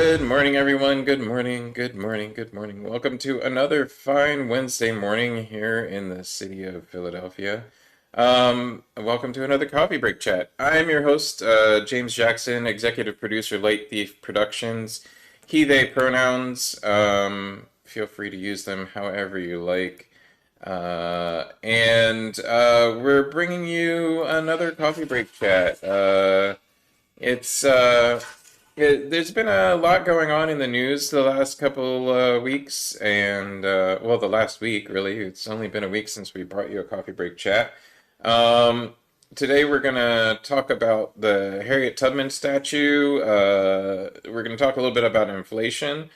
Good morning, everyone. Good morning, good morning, good morning. Welcome to another fine Wednesday morning here in the city of Philadelphia. Welcome to another coffee break chat. I'm your host, James Jackson, executive producer, Light Thief Productions. He, they pronouns. Feel free to use them however you like. And we're bringing you another coffee break chat. It's there's been a lot going on in the news the last couple weeks, and well, the last week really. It's only been a week since we brought you a coffee break chat. Um, Today we're gonna talk about the Harriet Tubman statue. We're gonna talk a little bit about inflation.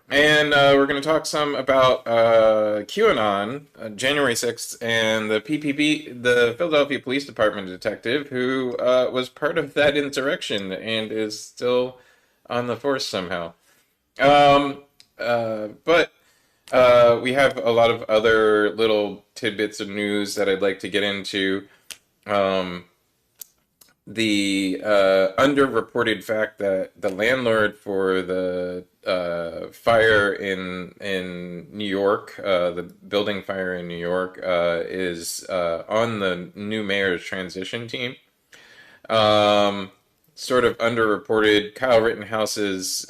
And we're going to talk some about QAnon, January 6th, and the PPD, the Philadelphia Police Department detective, who was part of that insurrection and is still on the force somehow. Um, but we have a lot of other little tidbits of news that I'd like to get into. Um, the underreported fact that the landlord for the fire in New York, the building fire in New York, is on the new mayor's transition team. Um, Sort of underreported. Kyle Rittenhouse's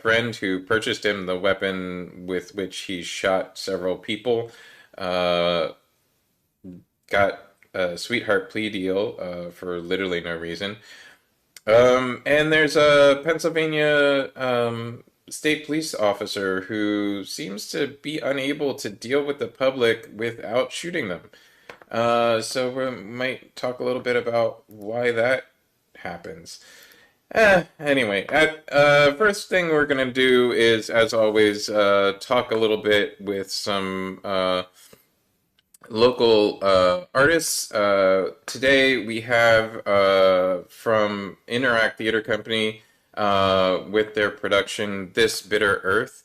friend who purchased him the weapon with which he shot several people uh, got a sweetheart plea deal for literally no reason. And there's a Pennsylvania state police officer who seems to be unable to deal with the public without shooting them. So we might talk a little bit about why that happens. Anyway, first thing we're gonna do is, as always, talk a little bit with some local artists. Today we have from Interact Theater Company with their production This Bitter Earth.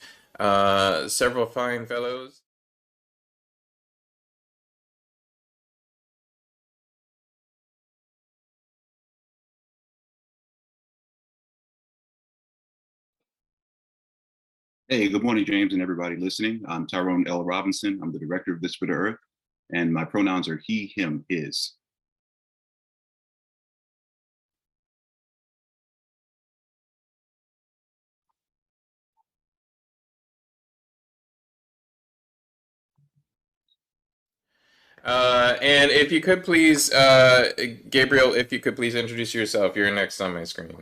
Several fine fellows. Hey, good morning, James, and everybody listening. I'm Tyrone L. Robinson. I'm the director of This Bitter Earth, and my pronouns are he, him, his. And if you could please, Gabriel, if you could please introduce yourself. You're next on my screen.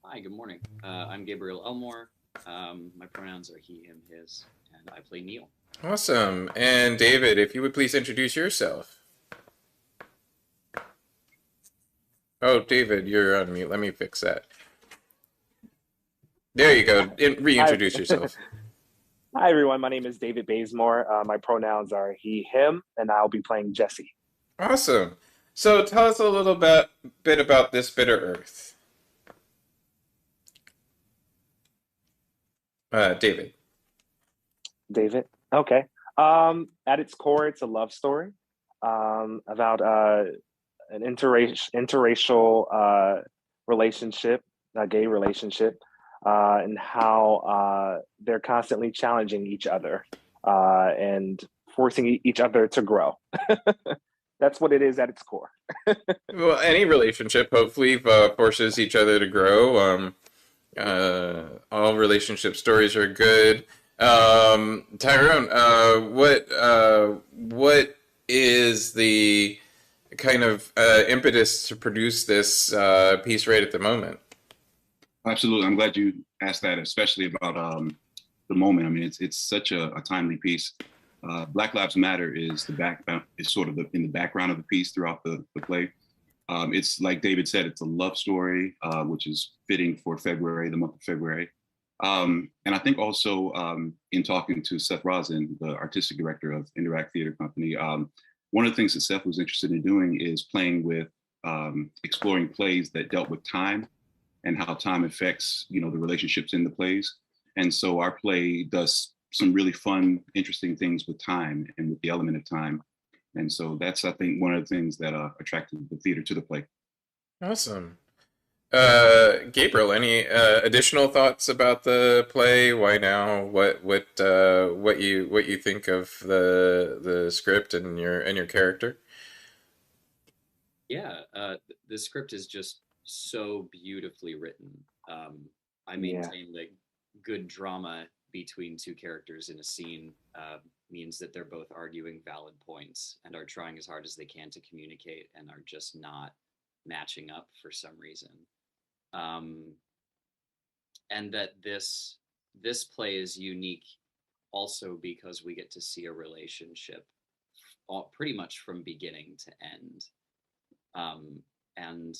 Hi, good morning. I'm Gabriel Elmore. My pronouns are he, him, his, and I play Neil. Awesome. And David, if you would please introduce yourself. Oh, David, you're on mute. Let me fix that. There you go. Hi, Reintroduce yourself. hi everyone. My name is David Bazemore. My pronouns are he, him, and I'll be playing Jesse. Awesome. So tell us a little bit about this bitter earth, David. David. Okay. At its core, it's a love story about an interracial relationship, a gay relationship, and how they're constantly challenging each other and forcing each other to grow. That's what it is at its core. Well, any relationship hopefully forces each other to grow. All relationship stories are good. Tyrone, what is the kind of impetus to produce this piece right at the moment? Absolutely. I'm glad you asked that, especially about the moment. I mean, it's such a timely piece. Black Lives Matter is the background, is sort of in the background of the piece throughout the play. It's like David said, it's a love story, which is fitting for February, the month of February. And I think also in talking to Seth Rosen, the artistic director of Interact Theater Company, one of the things that Seth was interested in doing is playing with exploring plays that dealt with time and how time affects, the relationships in the plays. And so our play does some really fun, interesting things with time and with the element of time. And so that's, I think, one of the things that attracted the theater to the play. Awesome. Gabriel, any additional thoughts about the play? Why now? What you think of the script and your character? Yeah, the script is just so beautifully written. I Yeah. maintain that good drama between two characters in a scene means that they're both arguing valid points and are trying as hard as they can to communicate and are just not matching up for some reason. Um, and that this play is unique also because we get to see a relationship pretty much from beginning to end. Um, and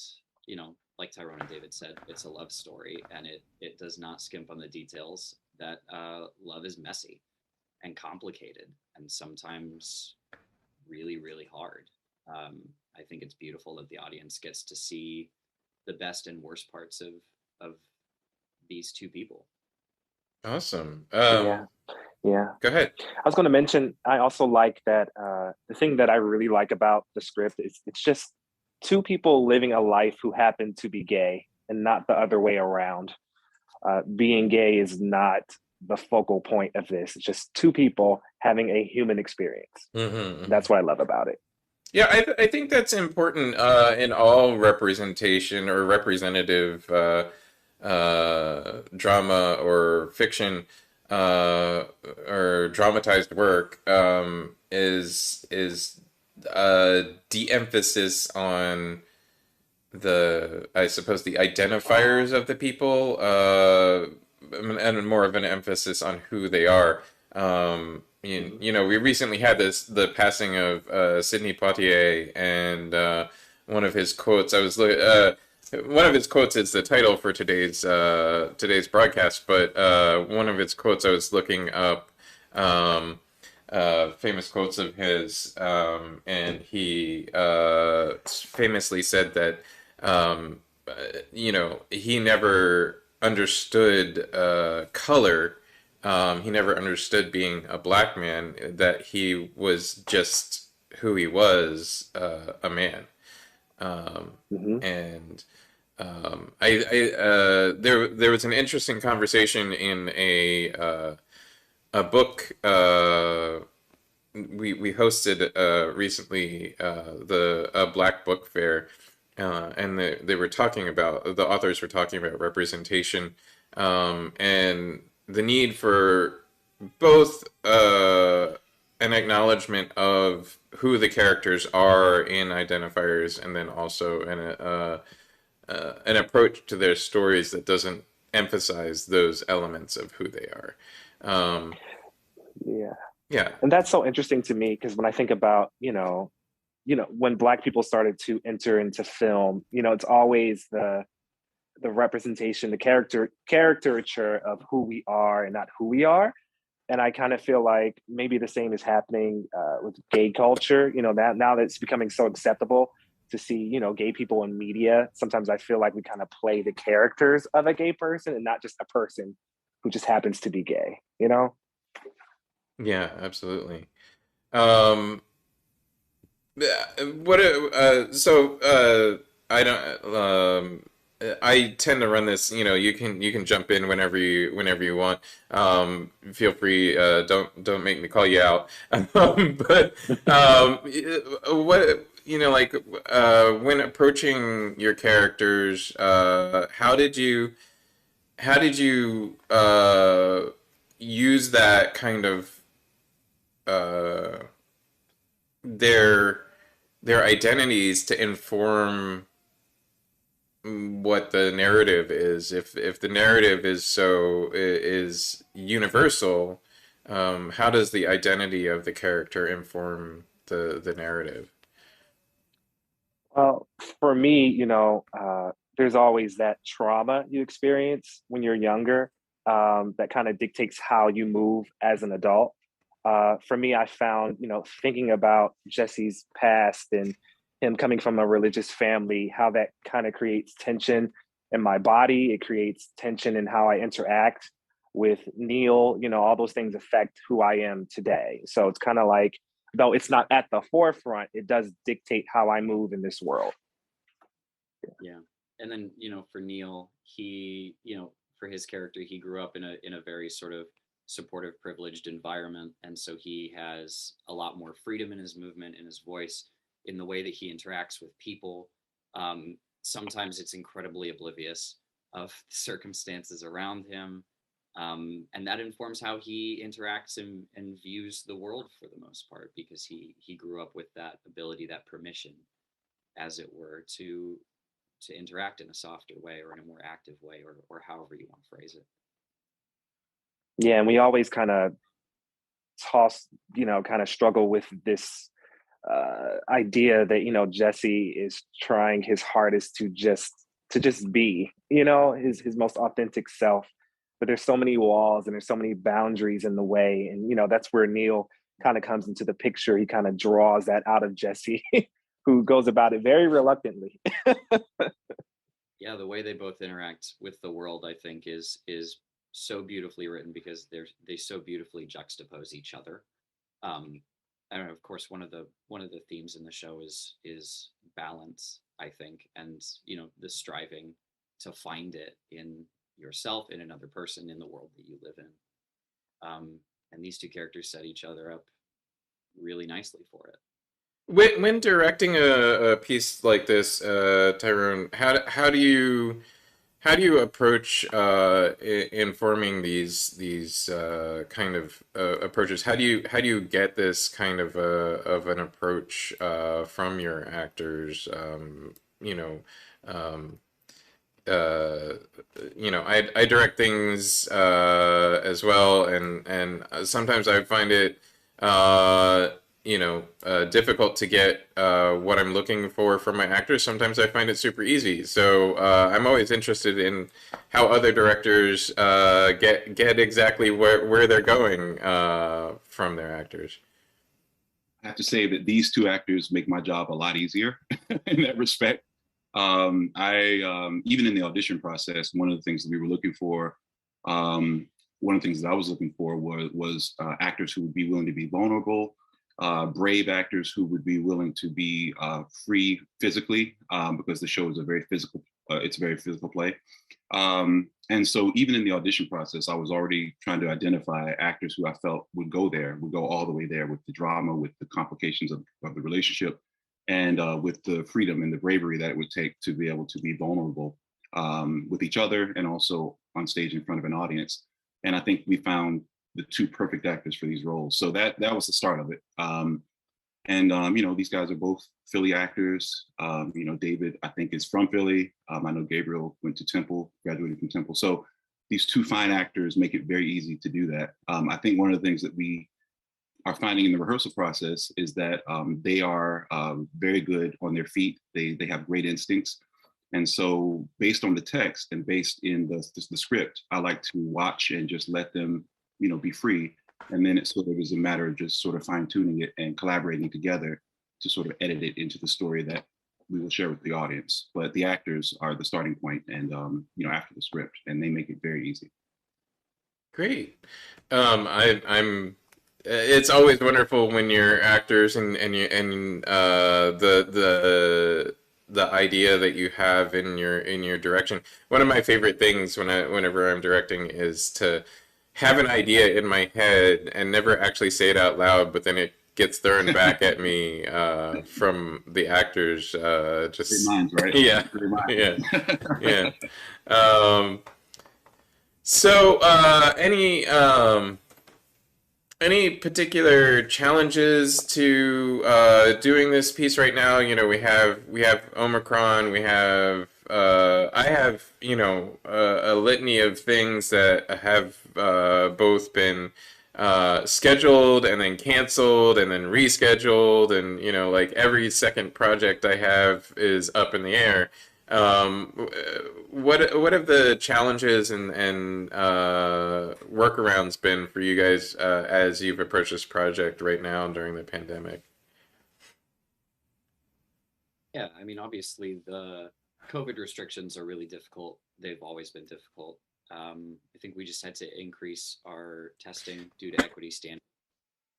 like Tyrone and David said, it's a love story, and it does not skimp on the details that love is messy and complicated, and sometimes really really hard. I think it's beautiful that the audience gets to see the best and worst parts of these two people. Awesome. Yeah. Yeah. Go ahead. I was going to mention, I also like that the thing that I really like about the script is it's just two people living a life who happen to be gay and not the other way around. Being gay is not the focal point of this. It's just two people having a human experience. Hmm. That's what I love about it. Yeah, I think that's important in all representation or representative drama or fiction uh, or dramatized work is de-emphasis on I suppose the identifiers of the people and more of an emphasis on who they are. We recently had the passing of Sidney Poitier, and one of his quotes. One of his quotes is the title for today's broadcast, but one of his quotes I was looking up. Famous quotes of his, and he famously said that um, he never understood color. He never understood being a black man, that he was just who he was, a man. Hmm. And there was an interesting conversation in a book we hosted recently, the Black Book Fair, and they were talking about, the authors were talking about representation, and the need for both an acknowledgement of who the characters are in identifiers, and then also an approach to their stories that doesn't emphasize those elements of who they are. Um, Yeah. yeah. And that's so interesting to me because when I think about, when Black people started to enter into film, it's always the representation, the caricature of who we are and not who we are. And I kind of feel like maybe the same is happening with gay culture. Now that it's becoming so acceptable to see, gay people in media. Sometimes I feel like we kind of play the characters of a gay person and not just a person who just happens to be gay. Yeah, absolutely. Um, yeah, I don't I tend to run this, you can jump in whenever you want. Feel free, don't make me call you out. But what like when approaching your characters, how did you use that kind of uh their their identities to inform what the narrative is? If the narrative is universal, how does the identity of the character inform the narrative? Well, for me, there's always that trauma you experience when you're younger that kind of dictates how you move as an adult. For me, I found, thinking about Jesse's past and him coming from a religious family, how that kind of creates tension in my body. It creates tension in how I interact with Neil. All those things affect who I am today. So it's kind of like, though it's not at the forefront, it does dictate how I move in this world. Yeah. and then, you know, for Neil, he, you know, for his character, he grew up in a very sort of supportive, privileged environment, and so he has a lot more freedom in his movement, in his voice, in the way that he interacts with people. Sometimes it's incredibly oblivious of the circumstances around him, and that informs how he interacts and views the world for the most part, because he grew up with that ability, that permission, as it were, to interact in a softer way or in a more active way, or however you want to phrase it. Yeah, and we always kind of toss, kind of struggle with this idea that Jesse is trying his hardest to just be, his most authentic self. But there's so many walls and there's so many boundaries in the way, and that's where Neil kind of comes into the picture. He kind of draws that out of Jesse, who goes about it very reluctantly. Yeah, the way they both interact with the world, I think, is so beautifully written, because they so beautifully juxtapose each other. I don't know, of course, one of the themes in the show is balance, I think, and the striving to find it in yourself, in another person, in the world that you live in. And these two characters set each other up really nicely for it. When directing a piece like this, Tyrone, how do you approach informing these kind of approaches? How do you get this kind of an approach from your actors? You know, um, uh, I direct things as well, and sometimes I find it difficult to get what I'm looking for from my actors. Sometimes I find it super easy. So I'm always interested in how other directors get exactly where they're going from their actors. I have to say that these two actors make my job a lot easier in that respect. I even in the audition process, one of the things that we were looking for, one of the things that I was looking for was actors who would be willing to be vulnerable, brave actors who would be willing to be free physically, because the show is a very physical. It's a very physical play. And so even in the audition process, I was already trying to identify actors who I felt would go all the way there with the drama, with the complications of the relationship, and with the freedom and the bravery that it would take to be able to be vulnerable with each other and also on stage in front of an audience. And I think we found the two perfect actors for these roles. So that was the start of it. These guys are both Philly actors. David, I think, is from Philly. I know Gabriel went to Temple, graduated from Temple. So these two fine actors make it very easy to do that. I think one of the things that we are finding in the rehearsal process is that they are very good on their feet. They have great instincts. And so based on the text and based in the script, I like to watch and just let them, be free. And then it sort of is a matter of just sort of fine tuning it and collaborating together to sort of edit it into the story that we will share with the audience. But the actors are the starting point and, after the script, and they make it very easy. Great. I'm. It's always wonderful when your actors and the idea that you have in your direction. One of my favorite things whenever I'm directing is to have an idea in my head and never actually say it out loud, but then it gets thrown back at me from the actors. Great minds, right? Yeah, Great minds. yeah, yeah. Um, so, any particular challenges to doing this piece right now? We have Omicron. I have a litany of things that have both been scheduled and then canceled and then rescheduled, and like every second project I have is up in the air. What have the challenges and workarounds been for you guys as you've approached this project right now during the pandemic? Yeah, I mean, obviously the COVID restrictions are really difficult. They've always been difficult. I think we just had to increase our testing due to equity standards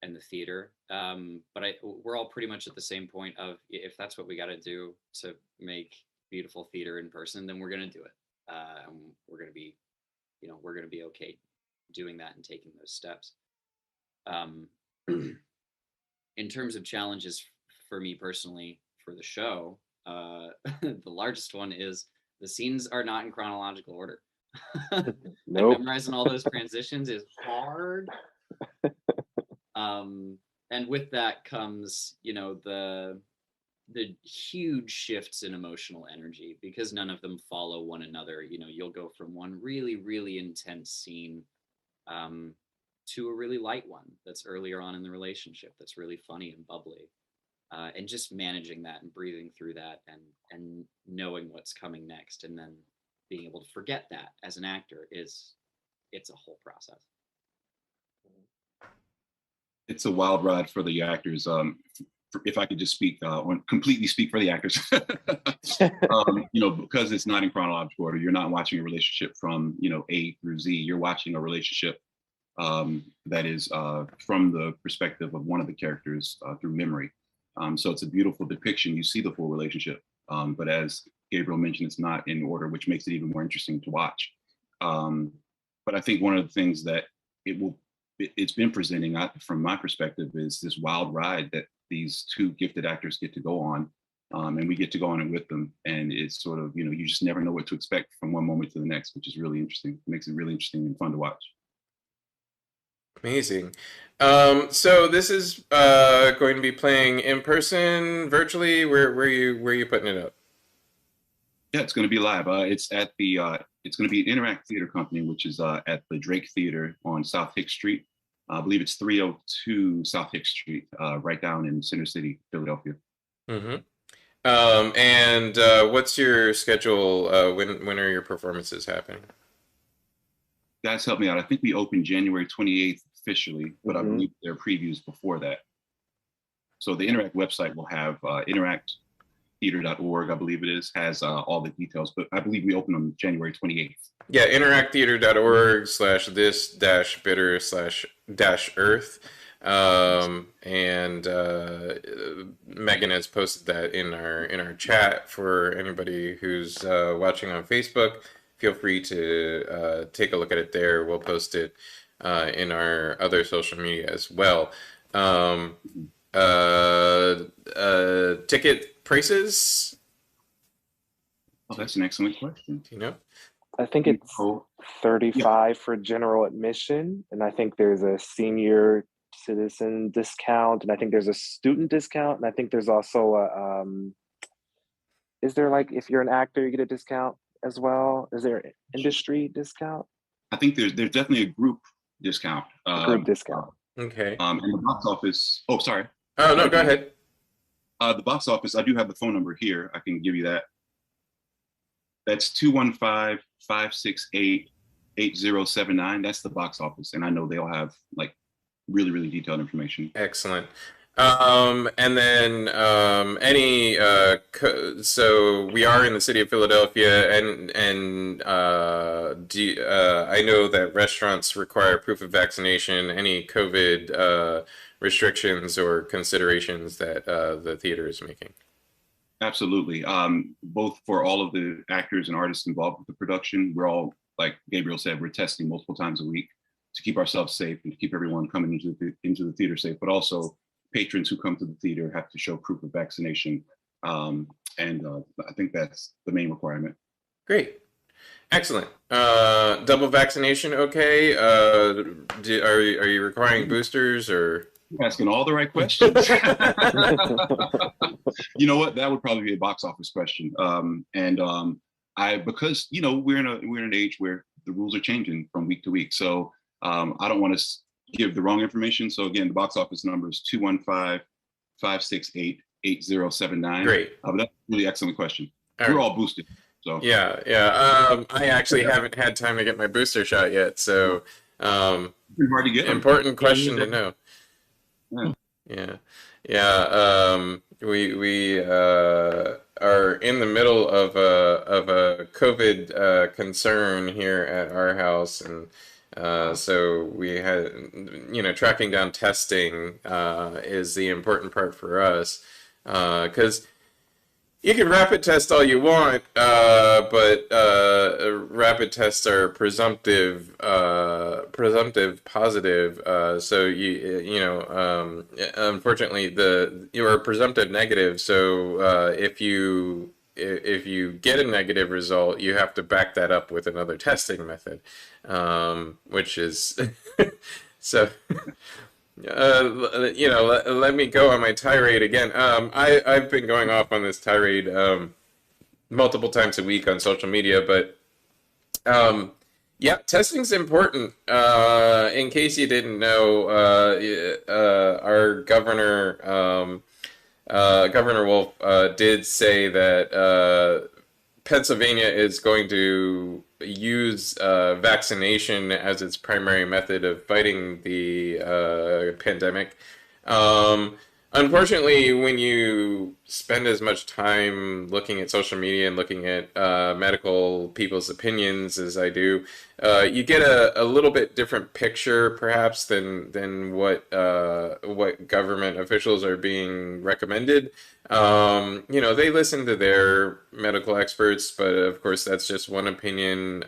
and the theater. But we're all pretty much at the same point of, if that's what we got to do to make beautiful theater in person, then we're going to do it. And we're going to be, we're going to be okay doing that and taking those steps. In terms of challenges for me personally for the show, the largest one is the scenes are not in chronological order. And memorizing all those transitions is hard. And with that comes, the huge shifts in emotional energy, because none of them follow one another. You'll go from one really, really intense scene to a really light one that's earlier on in the relationship that's really funny and bubbly. And just managing that and breathing through that and knowing what's coming next, and then being able to forget that as an actor it's a whole process. It's a wild ride for the actors. If I could just speak, completely speak for the actors, because it's not in chronological order. You're not watching a relationship from, A through Z. You're watching a relationship that is from the perspective of one of the characters through memory. So it's a beautiful depiction. You see the full relationship. But as Gabriel mentioned, it's not in order, which makes it even more interesting to watch. But I think one of the things that it's been presenting from my perspective is this wild ride that these two gifted actors get to go on, and we get to go on it with them. And it's sort of, you just never know what to expect from one moment to the next, which is really interesting. It makes it really interesting and fun to watch. Amazing. So this is going to be playing in person, virtually. Where are you putting it up? Yeah, it's going to be live. It's at the it's going to be Interact Theater Company, which is at the Drake Theater on South Hicks Street. I believe it's 302 South Hicks Street, right down in Center City, Philadelphia. Mm-hmm. And what's your schedule? When are your performances happening? Guys, help me out. I think we open January 28th officially, but I believe there are previews before that. So the Interact website will have interacttheater.org, I believe it is, has all the details, but I believe we open on January 28th. Yeah, interacttheater.org/this-bitter/earth. And Megan has posted that in our chat for anybody who's watching on Facebook. Feel free to take a look at it there. We'll post it in our other social media as well. Ticket prices? Oh, that's an excellent question. Do you know? I think it's $35 for general admission, and I think there's a senior citizen discount, and I think there's a student discount, and I think there's also a is there, like, if you're an actor you get a discount as well? Is there an industry discount? I think there's definitely a group discount. Group discount. Okay. And the box office. Oh, sorry. Oh no, go ahead. The box office. I do have the phone number here. I can give you that. That's 215-568-8079. That's the box office, and I know they'll have like really, really detailed information. Excellent. And then so we are in the city of Philadelphia, and I know that restaurants require proof of vaccination. Any COVID restrictions or considerations that the theater is making? Absolutely. Both for all of the actors and artists involved with the production, we're all, like Gabriel said, we're testing multiple times a week to keep ourselves safe and to keep everyone coming into the theater safe, but also patrons who come to the theater have to show proof of vaccination. And I think that's the main requirement. Great. Excellent. Double vaccination, okay. Are you requiring boosters or? You're asking all the right questions. You know what? That would probably be a box office question. Because we're in an age where the rules are changing from week to week. So I don't want to give the wrong information. So again, the box office number is 215-568-8079. Great. But that's a really excellent question. All We're right. all boosted. So Yeah. I actually haven't had time to get my booster shot yet. So hard to get them. important question to know. Yeah. We are in the middle of a COVID concern here at our house, and so we had, tracking down testing is the important part for us, because You can rapid test all you want, but rapid tests are presumptive positive. So unfortunately, you are presumptive negative. So if you get a negative result, you have to back that up with another testing method, which is so. Let me go on my tirade again. I've been going off on this tirade multiple times a week on social media, but yeah, testing's important. In case you didn't know, our governor, Governor Wolf, did say that Pennsylvania is going to use vaccination as its primary method of fighting the pandemic. Unfortunately, when you spend as much time looking at social media and looking at medical people's opinions as I do, you get a little bit different picture, perhaps, than what government officials are being recommended. They listen to their medical experts, but of course, that's just one opinion.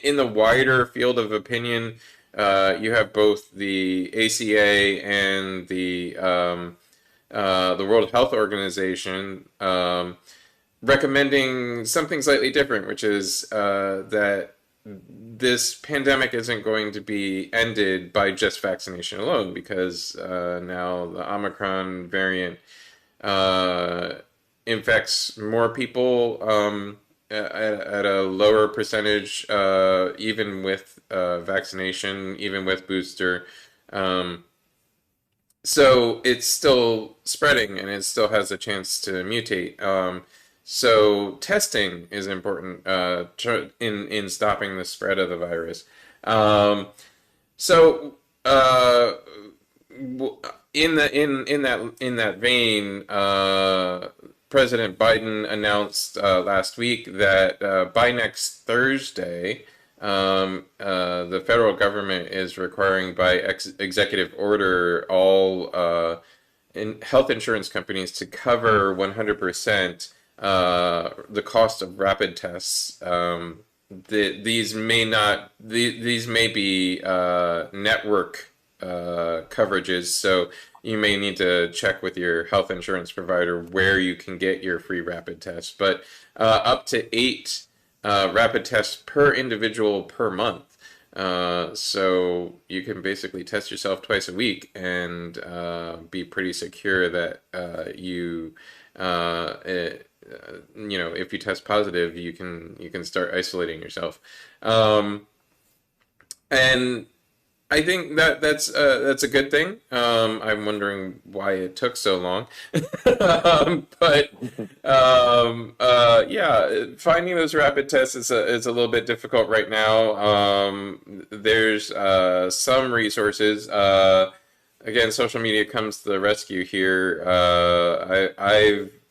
In the wider field of opinion, you have both the ACA and the World Health Organization recommending something slightly different, which is that this pandemic isn't going to be ended by just vaccination alone, because now the Omicron variant infects more people at a lower percentage, even with vaccination, even with booster. So it's still spreading and it still has a chance to mutate. So testing is important in stopping the spread of the virus. So in that vein, President Biden announced last week that by next Thursday, the federal government is requiring by executive order all health insurance companies to cover 100% the cost of rapid tests. These may not. These may be network coverages, so you may need to check with your health insurance provider where you can get your free rapid tests. But up to 8 rapid tests per individual per month. So you can basically test yourself twice a week and be pretty secure that if you test positive, you can start isolating yourself. And I think that's a good thing. I'm wondering why it took so long, but yeah, finding those rapid tests is a little bit difficult right now. There's some resources. Again, social media comes to the rescue here.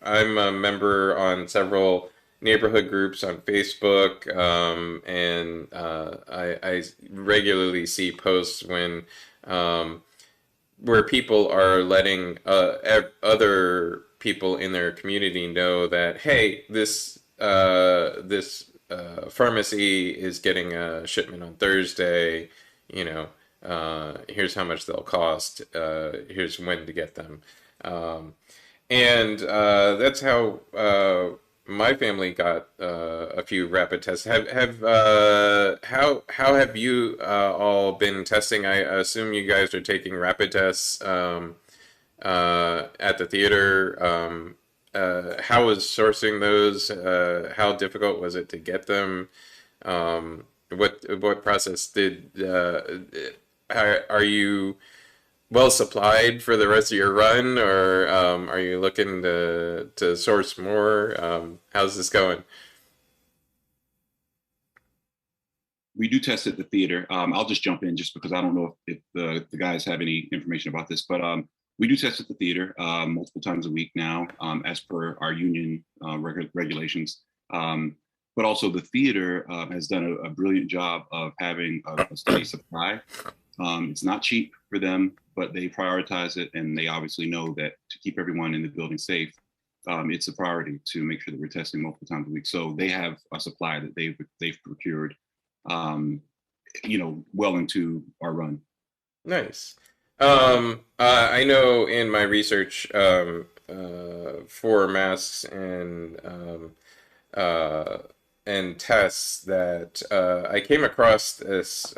I'm a member on several neighborhood groups on Facebook, and I regularly see posts where people are letting other people in their community know that, hey, this pharmacy is getting a shipment on Thursday. Here's how much they'll cost. Here's when to get them. And that's how my family got a few rapid tests. How have you all been testing? I assume you guys are taking rapid tests at the theater. How was sourcing those? How difficult was it to get them? What process are you well supplied for the rest of your run, or are you looking to source more? How's this going? We do test at the theater. I'll just jump in just because I don't know if the guys have any information about this, but we do test at the theater multiple times a week now, as per our union regulations. But also the theater has done a brilliant job of having a steady supply. It's not cheap for them, but they prioritize it, and they obviously know that to keep everyone in the building safe, it's a priority to make sure that we're testing multiple times a week. So they have a supply that they've procured, well into our run. Nice. I know in my research for masks and tests that I came across this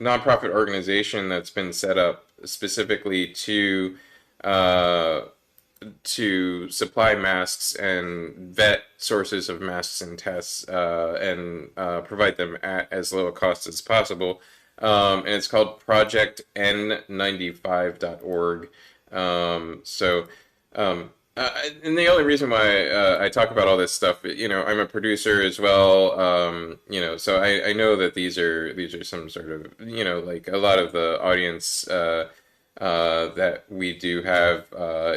nonprofit organization that's been set up specifically uh, to supply masks and vet sources of masks and tests and provide them at as low a cost as possible. And it's called Project N95.org. So, and the only reason why I talk about all this stuff, I'm a producer as well. So I know that these are some sort of, like a lot of the audience that we do have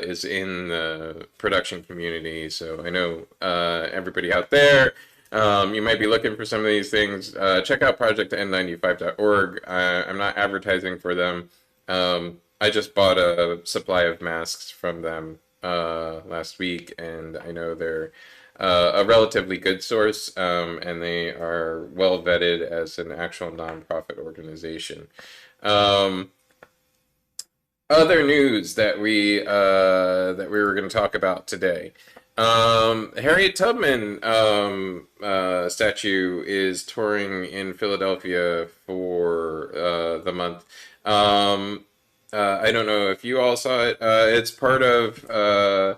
is in the production community. So I know everybody out there. You might be looking for some of these things. Check out projectn95.org. I'm not advertising for them. I just bought a supply of masks from them last week, and I know they're a relatively good source, and they are well vetted as an actual nonprofit organization. Other news that we were going to talk about today. Harriet Tubman statue is touring in Philadelphia for the month. I don't know if you all saw it. It's part of the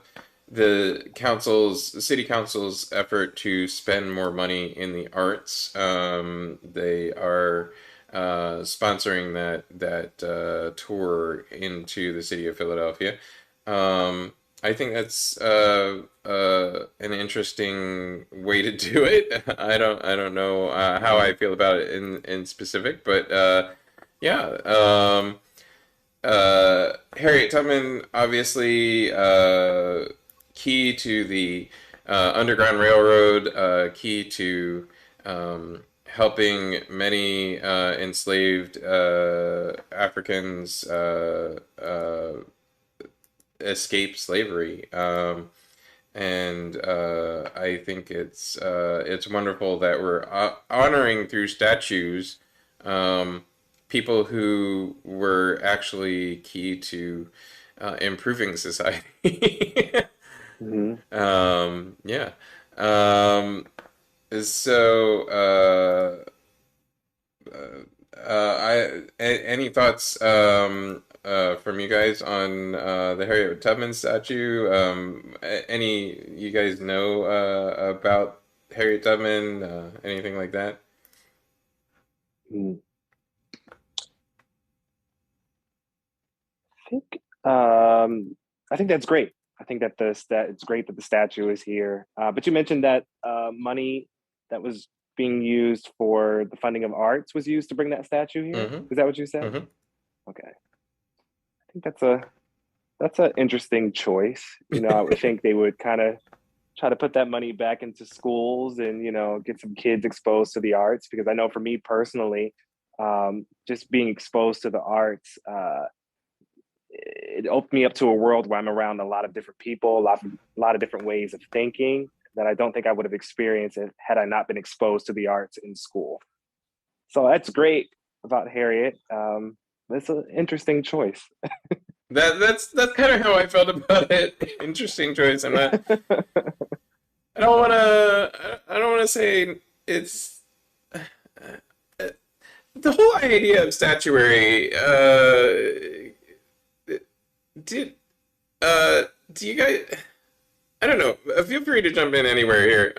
city council's effort to spend more money in the arts. They are sponsoring that tour into the city of Philadelphia. I think that's an interesting way to do it. I don't know how I feel about it in specific, but yeah. Harriet Tubman, obviously, key to the Underground Railroad, key to helping many enslaved Africans escape slavery. And I think it's wonderful that we're honoring through statues people who were actually key to improving society. Yeah. So, any thoughts from you guys on the Harriet Tubman statue? Any you guys know about Harriet Tubman? Anything like that? I think that's great. I think that it's great that the statue is here. But you mentioned that money that was being used for the funding of arts was used to bring that statue here. Is that what you said? Okay. I think that's an interesting choice. I would think they would kind of try to put that money back into schools and get some kids exposed to the arts, because I know for me personally, just being exposed to the arts, it opened me up to a world where I'm around a lot of different people, a lot of different ways of thinking that I don't think I would have experienced had I not been exposed to the arts in school. So that's great about Harriet. That's an interesting choice. That's kind of how I felt about it. Interesting choice. I don't want to say it's the whole idea of statuary. Do you guys? I don't know. Feel free to jump in anywhere here.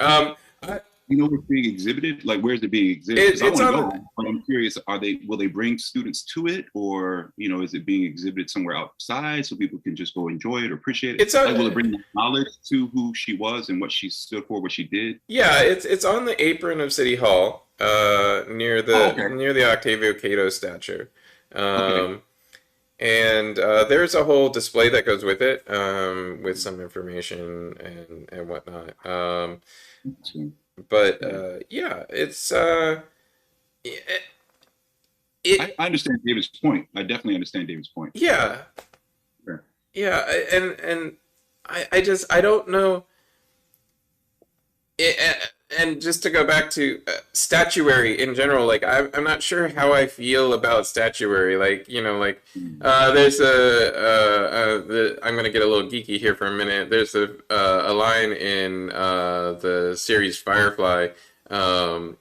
What's being exhibited? Like, where's it being exhibited? It's I on. want to go, but I'm curious. Will they bring students to it, or is it being exhibited somewhere outside so people can just go enjoy it or appreciate it? Will it bring knowledge to who she was and what she stood for, what she did? Yeah, it's on the apron of City Hall, near the Octavio Cato statue. Okay. And there's a whole display that goes with it, with some information and whatnot. But yeah, it's I understand David's point. I definitely understand David's point. Yeah, Sure. yeah, and I don't know. And just to go back to statuary in general, like I'm not sure how I feel about statuary. Like, like Mm. there's I'm gonna get a little geeky here for a minute. There's a line in the series Firefly. I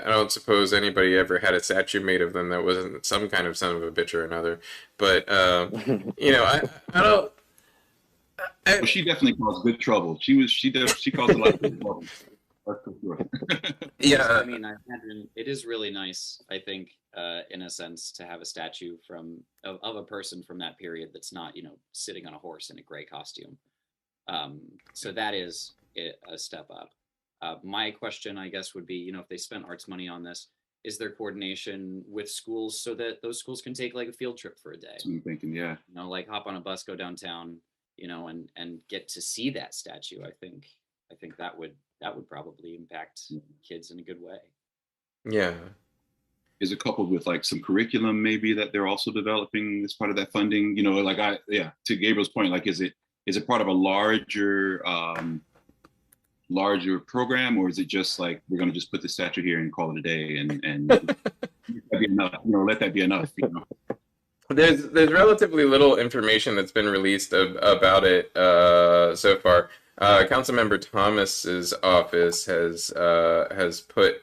don't suppose anybody ever had a statue made of them that wasn't some kind of son of a bitch or another. But I don't. Well, she definitely caused good trouble. She caused a lot of good trouble. That's for sure. Yeah. I mean, I imagine it is really nice, I think, in a sense, to have a statue of a person from that period that's not, sitting on a horse in a gray costume. So that is a step up. My question, I guess, would be, if they spent arts money on this, is there coordination with schools so that those schools can take like a field trip for a day? So I'm thinking, yeah. Like hop on a bus, go downtown, and get to see that statue. I think that would probably impact kids in a good way. Yeah. Is it coupled with like some curriculum maybe that they're also developing as part of that funding? To Gabriel's point, like is it part of a larger program, or is it just like we're going to just put the statue here and call it a day and that'd be enough, let that be enough, There's relatively little information that's been released about it so far. Councilmember Thomas's office has put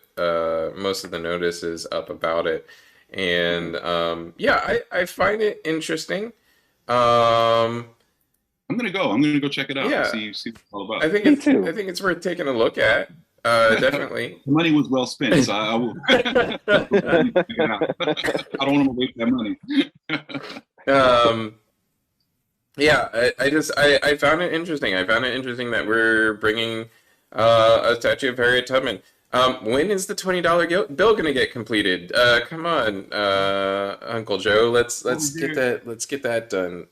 most of the notices up about it, and I find it interesting. I'm gonna go check it out. Yeah. See what it's all about. I think it's worth taking a look at. Definitely. The money was well spent, so I will. I don't want to waste that money. I found it interesting. I found it interesting that we're bringing a statue of Harriet Tubman. When is the $20 bill going to get completed? Come on, Uncle Joe. Let's get that done.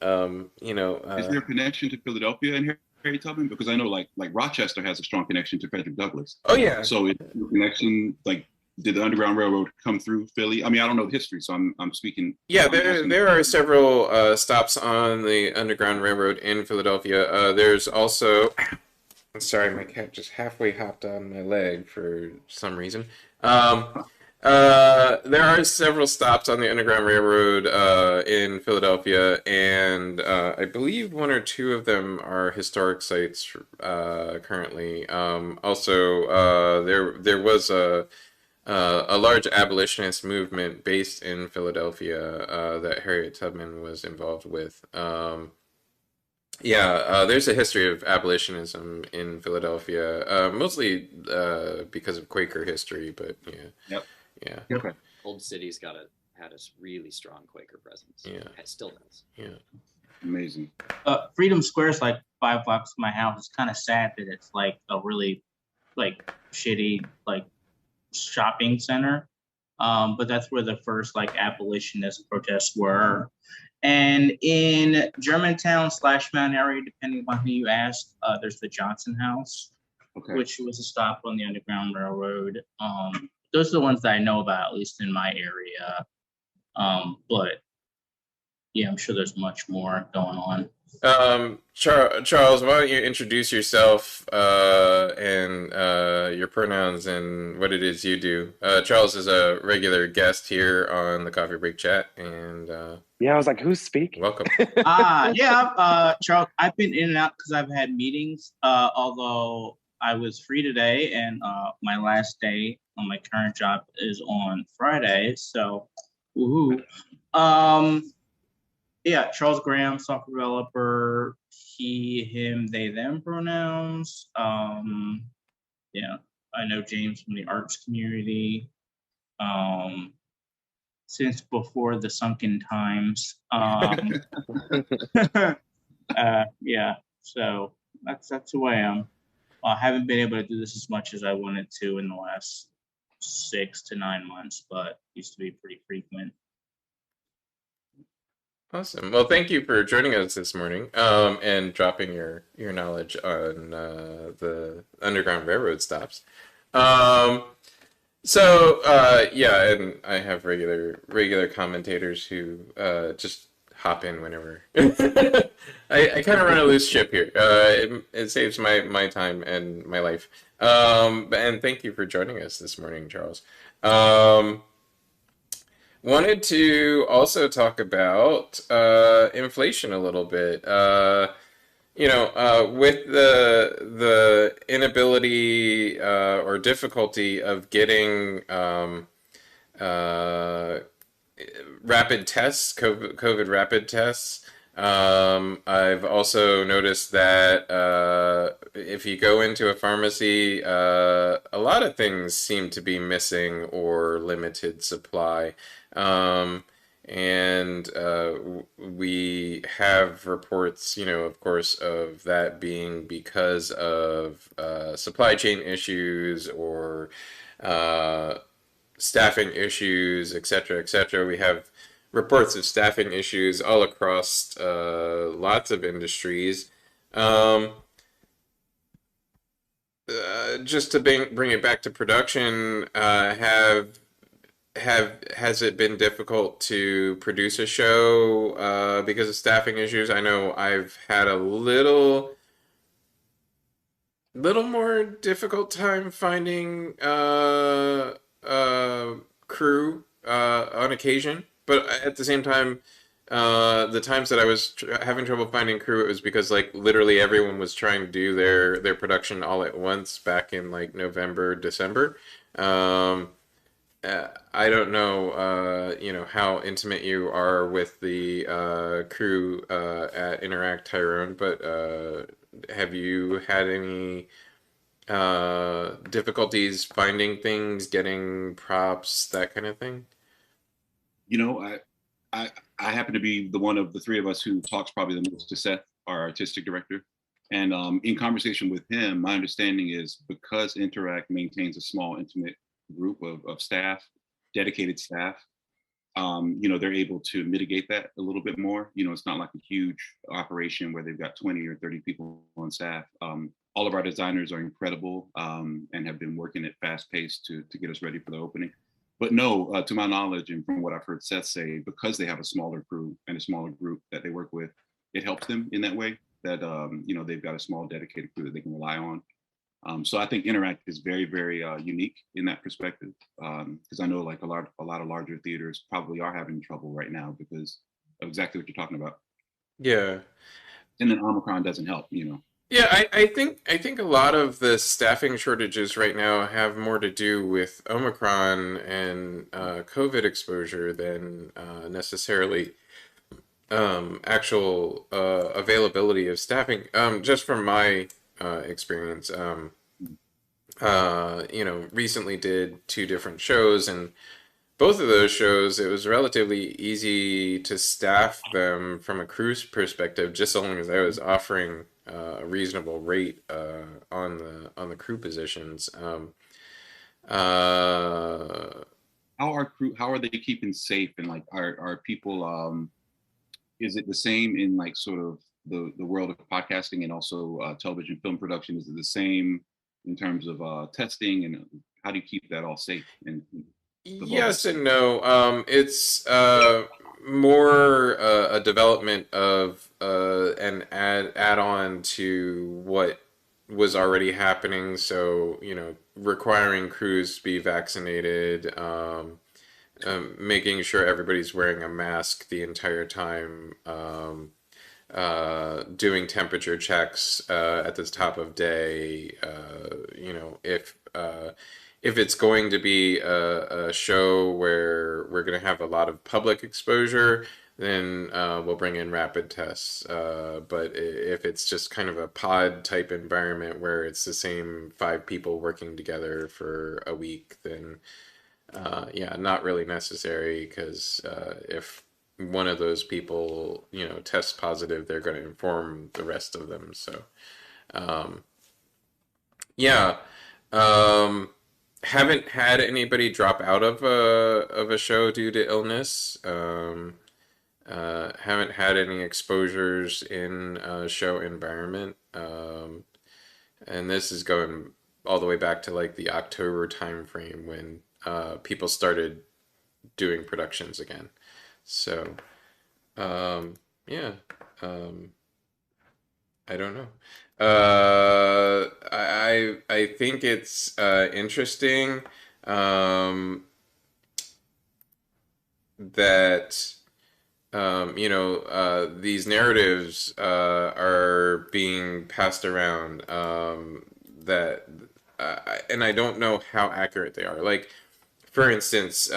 Is there a connection to Philadelphia and Harriet Tubman? Because I know like Rochester has a strong connection to Frederick Douglass. Oh yeah. So is the connection like? Did the Underground Railroad come through Philly? I mean, I don't know the history, so I'm speaking. Yeah, there are several stops on the Underground Railroad in Philadelphia. There's also, I'm sorry, my cat just halfway hopped on my leg for some reason. There are several stops on the Underground Railroad in Philadelphia, and I believe one or two of them are historic sites currently. Also, there was a large abolitionist movement based in Philadelphia that Harriet Tubman was involved with. There's a history of abolitionism in Philadelphia, mostly because of Quaker history, but yeah. Yep. Yeah. Okay. Old City's had a really strong Quaker presence. Yeah. It still does. Yeah. Amazing. Freedom Square is like 5 blocks from my house. It's kind of sad that it's like a really like shitty like shopping center, but that's where the first like abolitionist protests were. And in Germantown / Mount Airy, depending on who you ask, there's the Johnson House, Okay. which was a stop on the Underground Railroad. Those are the ones that I know about, at least in my area. But yeah, I'm sure there's much more going on. Charles, why don't you introduce yourself and your pronouns and what it is you do? Charles is a regular guest here on the Coffee Break Chat, and yeah, I was like, who's speaking? welcome. Charles, I've been in and out because I've had meetings, although I was free today, and my last day on my current job is on Friday, so woohoo. Yeah, Charles Graham, software developer, he, him, they, them pronouns. Yeah, I know James from the arts community since before the sunken times. Yeah, so that's who I am. I haven't been able to do this as much as I wanted to in the last 6 to 9 months, but used to be pretty frequent. Awesome. Well, thank you for joining us this morning and dropping your knowledge on the Underground Railroad stops. And I have regular commentators who just hop in whenever. I kind of run a loose ship here. It saves my time and my life. And thank you for joining us this morning, Charles. Wanted to also talk about inflation a little bit. With the inability or difficulty of getting uh, rapid tests, COVID rapid tests. I've also noticed that if you go into a pharmacy, a lot of things seem to be missing or limited supply. Um, and we have reports, of course, of that being because of supply chain issues or uh, staffing issues, et cetera, et cetera. We have reports of staffing issues all across lots of industries. Um, just to bring it back to production, has it been difficult to produce a show because of staffing issues? I know I've had a little more difficult time finding crew on occasion, but at the same time, the times that I was having trouble finding crew, it was because like literally everyone was trying to do their production all at once back in like November, December. Um, I don't know, how intimate you are with the crew at Interact Tyrone, but have you had any difficulties finding things, getting props, that kind of thing? You know, I I happen to be the one of the three of us who talks probably the most to Seth, our artistic director. And in conversation with him, my understanding is because Interact maintains a small, intimate group of staff, dedicated staff, they're able to mitigate that a little bit more. It's not like a huge operation where they've got 20 or 30 people on staff. All of our designers are incredible and have been working at fast pace to get us ready for the opening. But no, to my knowledge, and from what I've heard Seth say, because they have a smaller crew and a smaller group that they work with, it helps them in that way that, they've got a small dedicated crew that they can rely on. So I think Interact is very, very unique in that perspective, because I know like a lot of larger theaters probably are having trouble right now because of exactly what you're talking about. Yeah. And then Omicron doesn't help. Yeah, I think a lot of the staffing shortages right now have more to do with Omicron and COVID exposure than necessarily actual availability of staffing. Just from my experience, recently did two different shows, and both of those shows, it was relatively easy to staff them from a cruise perspective, just so long as I was offering a reasonable rate on the crew positions. Uh, How are they keeping safe and like are people is it the same in like sort of the world of podcasting and also television film production? Is it the same in terms of testing and how do you keep that all safe and the yes bubbles? and no. It's more a development of an add on to what was already happening. So, requiring crews to be vaccinated, making sure everybody's wearing a mask the entire time, doing temperature checks at the top of day. If it's going to be a show where we're going to have a lot of public exposure, then we'll bring in rapid tests. But if it's just kind of a pod type environment where it's the same five people working together for a week, then yeah, not really necessary because if one of those people, tests positive, they're going to inform the rest of them. So, um, yeah, um, haven't had anybody drop out of a show due to illness. Haven't had any exposures in a show environment. And this is going all the way back to like the October time frame when people started doing productions again. So, Yeah. Um, I don't know. I think it's interesting that these narratives are being passed around that and I don't know how accurate they are. Like, for instance,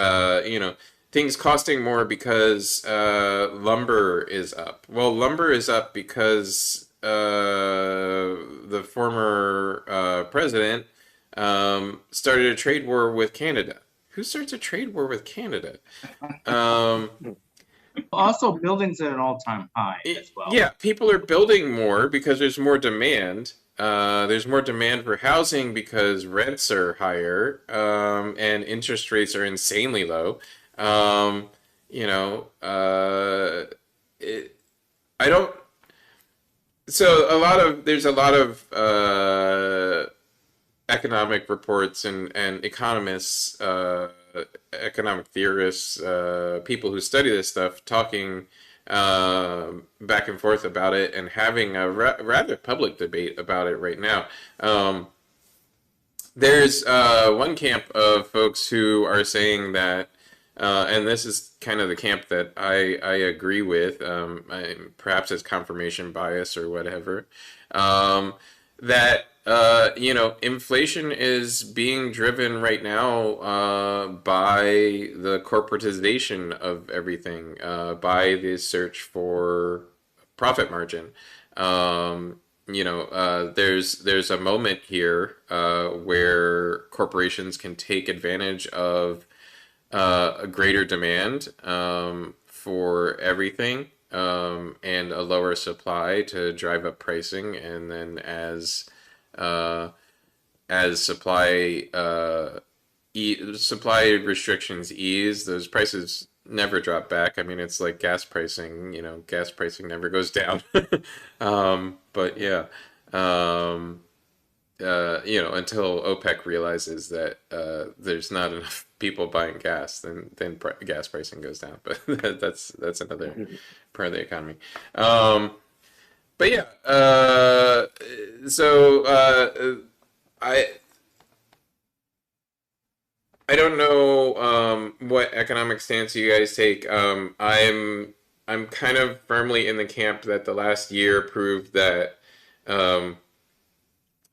things costing more because lumber is up. Well, lumber is up because the former president started a trade war with Canada. Who starts a trade war with Canada? Um, Also, buildings at an all-time high as well. yeah, people are building more because there's more demand. There's more demand for housing because rents are higher, and interest rates are insanely low. Um, you know, it, I don't. So there's a lot of economic reports and economists, economic theorists, people who study this stuff talking back and forth about it and having a rather public debate about it right now. There's one camp of folks who are saying that, and this is kind of the camp that I agree with, perhaps as confirmation bias or whatever, that inflation is being driven right now by the corporatization of everything, by the search for profit margin. There's a moment here where corporations can take advantage of a greater demand for everything, and a lower supply to drive up pricing, and then uh, as supply restrictions ease, those prices never drop back. I mean, it's like gas pricing. Gas pricing never goes down. But yeah, um, until OPEC realizes that there's not enough people buying gas, then gas pricing goes down. But that's another part of the economy. But yeah, so I I don't know what economic stance you guys take. I'm kind of firmly in the camp that the last year proved that um,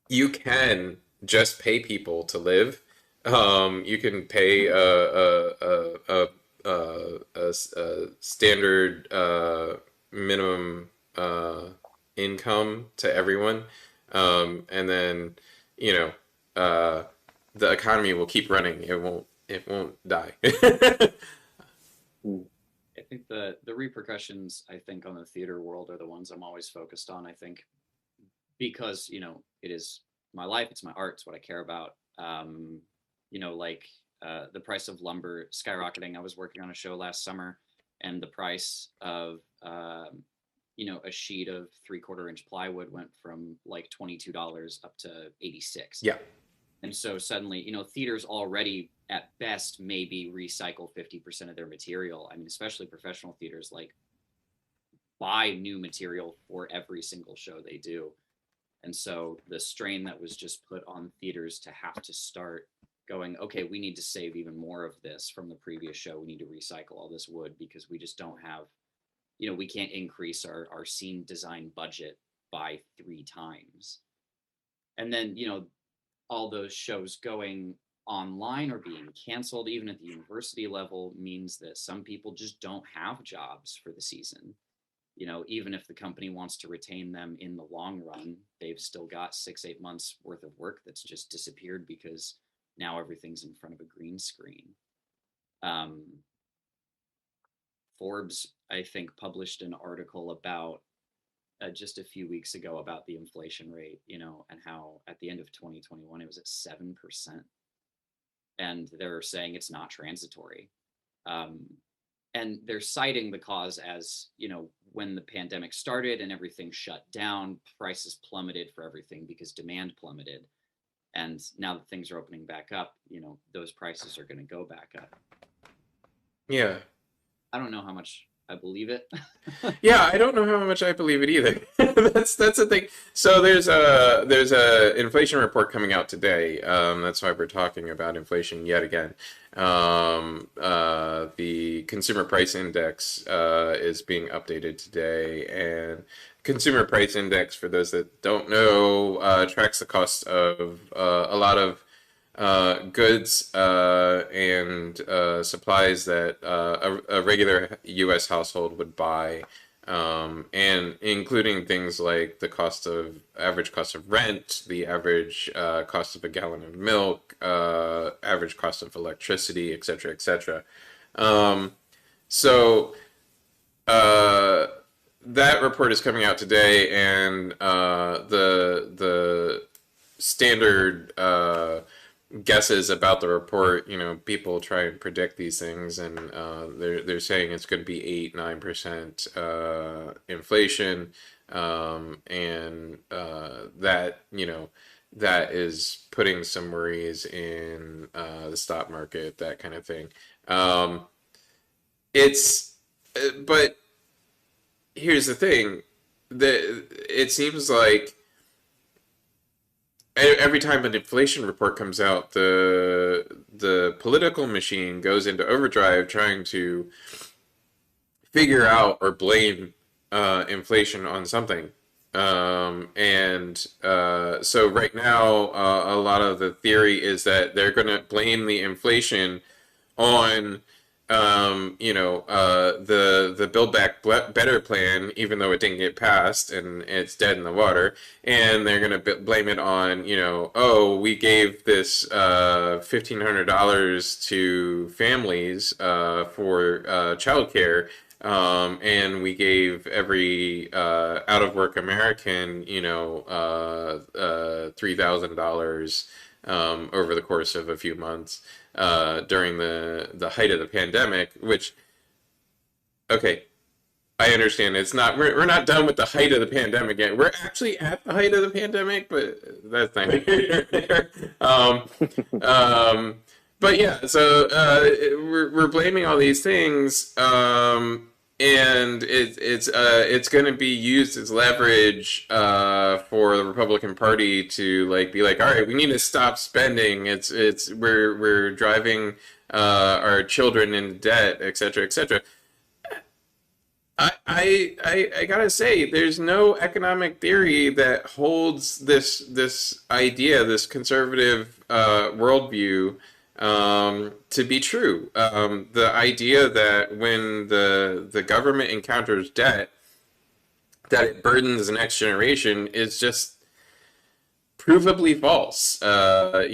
you can just pay people to live. You can pay a standard minimum income to everyone, and then you know uh, the economy will keep running. It won't die. I think the repercussions, I think, on the theater world are the ones I'm always focused on. I think because it is my life, it's my art, it's what I care about. Like the price of lumber skyrocketing. I was working on a show last summer, and the price of a sheet of 3/4 inch plywood went from like $22 up to 86. Yeah. And so suddenly, theaters already at best maybe recycle 50% of their material. I mean, especially professional theaters like buy new material for every single show they do. And so the strain that was just put on theaters to have to start going, okay, we need to save even more of this from the previous show. We need to recycle all this wood because we just don't have, we can't increase our scene design budget by 3 times. And then, all those shows going online or being canceled, even at the university level, means that some people just don't have jobs for the season. Even if the company wants to retain them in the long run, they've still got 6-8 months worth of work that's just disappeared because now everything's in front of a green screen. Forbes, I think, published an article about just a few weeks ago about the inflation rate, and how at the end of 2021 it was at 7%, and they're saying it's not transitory. And they're citing the cause as, when the pandemic started and everything shut down, prices plummeted for everything because demand plummeted. And now that things are opening back up, those prices are going to go back up. Yeah. I don't know how much I believe it. Yeah, I don't know how much I believe it either. That's the thing. So there's a inflation report coming out today. That's why we're talking about inflation yet again. The consumer price index is being updated today, and consumer price index, for those that don't know, tracks the cost of a lot of goods and supplies that a regular U.S. household would buy, and including things like the average cost of rent, the average cost of a gallon of milk, average cost of electricity, etc., etc. So uh, that report is coming out today, and the standard guesses about the report. People try and predict these things, and they're saying it's going to be 8-9% inflation, and that is putting some worries in the stock market, that kind of thing. It's but here's the thing: it seems like every time an inflation report comes out, the political machine goes into overdrive trying to figure out or blame inflation on something. So right now, a lot of the theory is that they're going to blame the inflation on the Build Back Better plan, even though it didn't get passed and it's dead in the water, and they're gonna blame it on, oh, we gave this $1,500 to families for childcare, and we gave every out of work American, $3,000 over the course of a few months during the height of the pandemic. Which, okay, I understand it's not, we're not done with the height of the pandemic yet. We're actually at the height of the pandemic, but that's not here nor there. But yeah, so we're blaming all these things, and it's going to be used as leverage for the Republican Party to be like, all right, we need to stop spending. We're driving our children into debt, etc., etc. I gotta say, there's no economic theory that holds this idea, this conservative worldview, to be true. The idea that when the government encounters debt, that it burdens the next generation is just provably false. The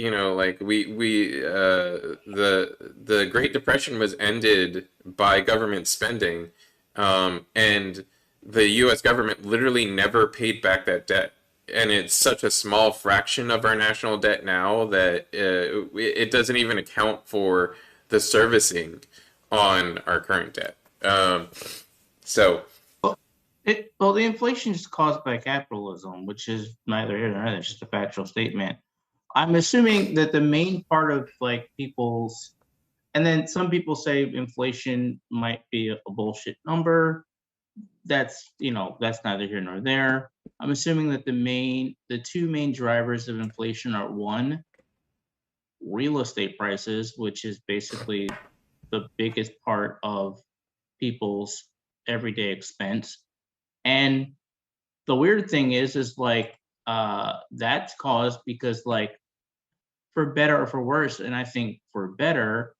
Great Depression was ended by government spending, and the U.S. government literally never paid back that debt. And it's such a small fraction of our national debt now that it doesn't even account for the servicing on our current debt. So, well, the inflation is caused by capitalism, which is neither here nor there. It's just a factual statement. I'm assuming that the main part of people's, and then some people say inflation might be a bullshit number. That's neither here nor there. I'm assuming that the two main drivers of inflation are, one, real estate prices, which is basically the biggest part of people's everyday expense. And the weird thing is that's caused because, for better or for worse, and I think for better,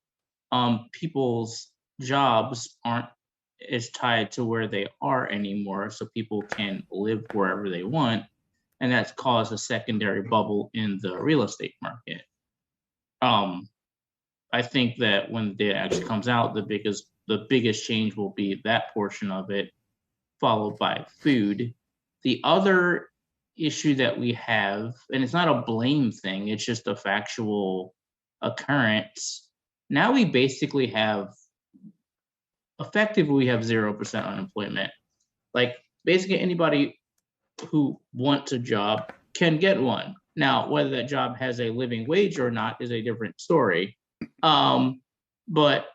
people's jobs aren't is tied to where they are anymore, so people can live wherever they want, and that's caused a secondary bubble in the real estate market. I think that when the data actually comes out, the biggest change will be that portion of it, followed by food. The other issue that we have, and it's not a blame thing, it's just a factual occurrence. Now we basically have effectively 0% unemployment. Basically anybody who wants a job can get one. Now, whether that job has a living wage or not is a different story. But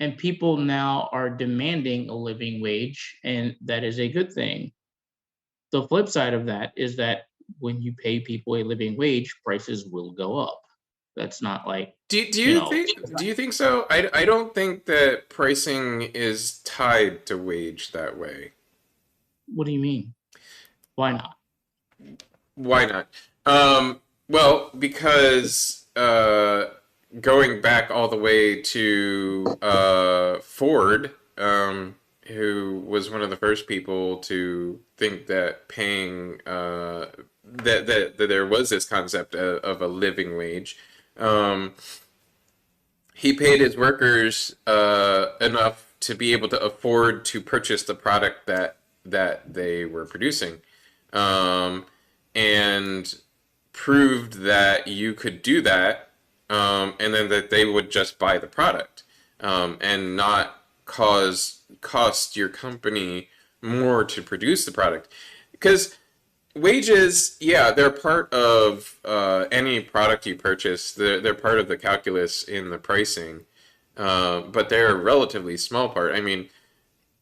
and people now are demanding a living wage, and that is a good thing. The flip side of that is that when you pay people a living wage, prices will go up. That's not like, Do you you know, think so? I don't think that pricing is tied to wage that way. what do you mean? Why not? Why not? Well, because going back all the way to Ford, who was one of the first people to think that paying that there was this concept of a living wage. Um, he paid his workers enough to be able to afford to purchase the product that they were producing, um, and proved that you could do that, and then that they would just buy the product, and not cost your company more to produce the product, because wages, yeah, they're part of any product you purchase. They're part of the calculus in the pricing, but they're a relatively small part. I mean,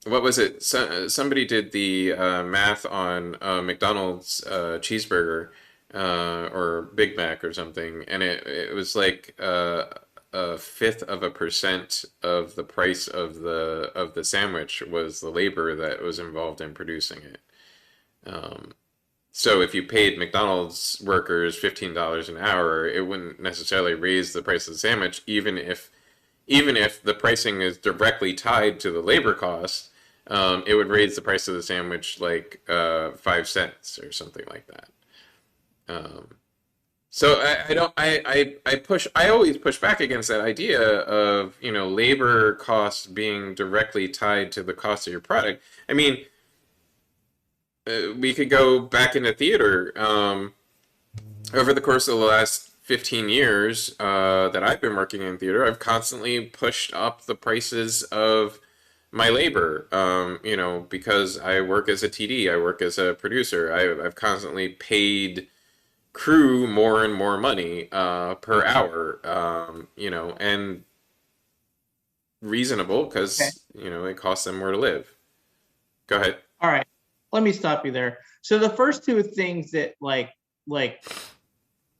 what was it? Somebody did the math on McDonald's cheeseburger or Big Mac or something, and it was like a fifth of a percent of the price of the sandwich was the labor that was involved in producing it. Um, so if you paid McDonald's workers $15 an hour, it wouldn't necessarily raise the price of the sandwich, even if the pricing is directly tied to the labor cost. It would raise the price of the sandwich like 5 cents or something like that. Um, so I don't I always push back against that idea of labor costs being directly tied to the cost of your product. I mean, we could go back into theater. Over the course of the last 15 years that I've been working in theater, I've constantly pushed up the prices of my labor. Because I work as a TD, I work as a producer. I've constantly paid crew more and more money per hour. And reasonable Okay. because it costs them more to live. Go ahead. All right. Let me stop you there. So the first two things that like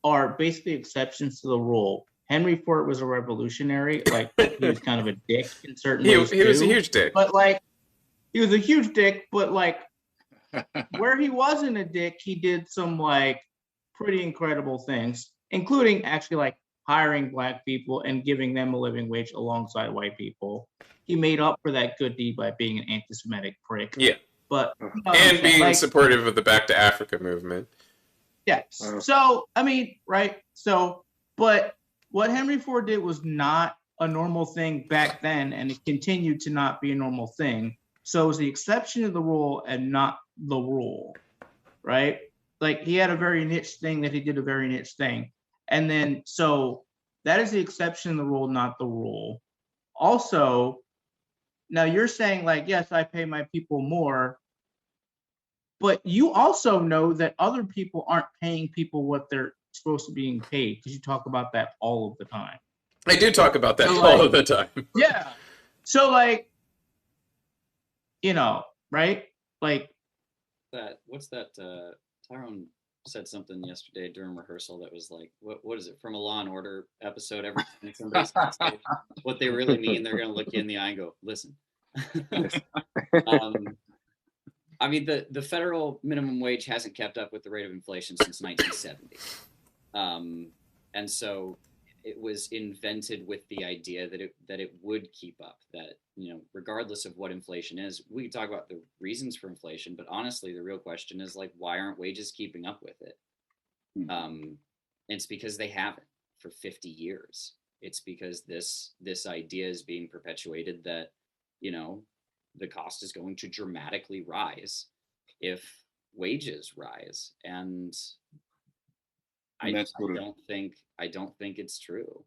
are basically exceptions to the rule. Henry Ford was a revolutionary. Like he was kind of a dick in certain ways He was a too. huge dick. But like he was a huge dick, but like where he wasn't a dick, he did some like pretty incredible things, including actually like hiring Black people and giving them a living wage alongside white people. He made up for that good deed by being an anti-Semitic prick. Yeah. But And being supportive of the Back to Africa movement. Yes. So, I mean, right. So, but what Henry Ford did was not a normal thing back then, and it continued to not be a normal thing. So it was the exception to the rule and not the rule, right? Like he had a very niche thing that he did a very niche thing. And then, so that is the exception to the rule, not the rule. Also, now you're saying like, yes, I pay my people more, but you also know that other people aren't paying people what they're supposed to be being paid, because you talk about that all of the time. I do talk about that all of the time. Yeah. So like, right? Like what's that Tyrone said something yesterday during rehearsal that was like, what is it, from a Law and Order episode? Every time somebody's gonna say what they really mean, they're gonna look you in the eye and go, listen. I mean, the federal minimum wage hasn't kept up with the rate of inflation since 1970. And so it was invented with the idea that it would keep up, that, regardless of what inflation is. We can talk about the reasons for inflation, but honestly, the real question is like, why aren't wages keeping up with it? And it's because they haven't for 50 years. It's because this idea is being perpetuated that, the cost is going to dramatically rise if wages rise, and I don't think it's true.